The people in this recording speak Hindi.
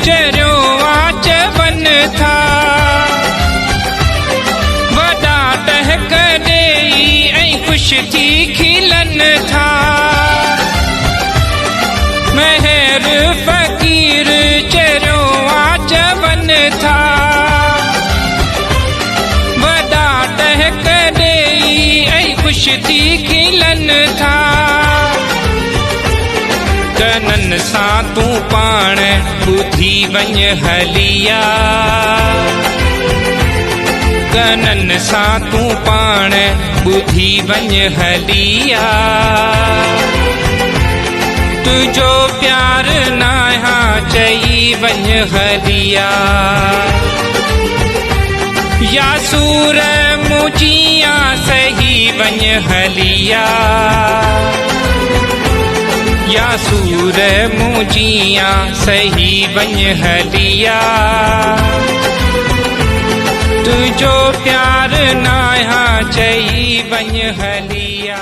चरियो आच वन था वॾा टहक ॾेई ऐं ख़ुशि थी खिलनि था महर फ़क़ीर चरियो आच वन था वॾा टहक ॾेई ऐं ख़ुशि थी खिलनि था कननि सां तूं पाण ॿुधी वञ हलिया कननि सां तूं पाण ॿुधी वञ हलिया तुंहिंजो प्यार नाहा चई वञ हलिया या सूर मुजिया सही वञ हलिया या सूर मुजिया सही वञ हलिया तुंहिंजो प्यार नाहा चई वञ हलिया।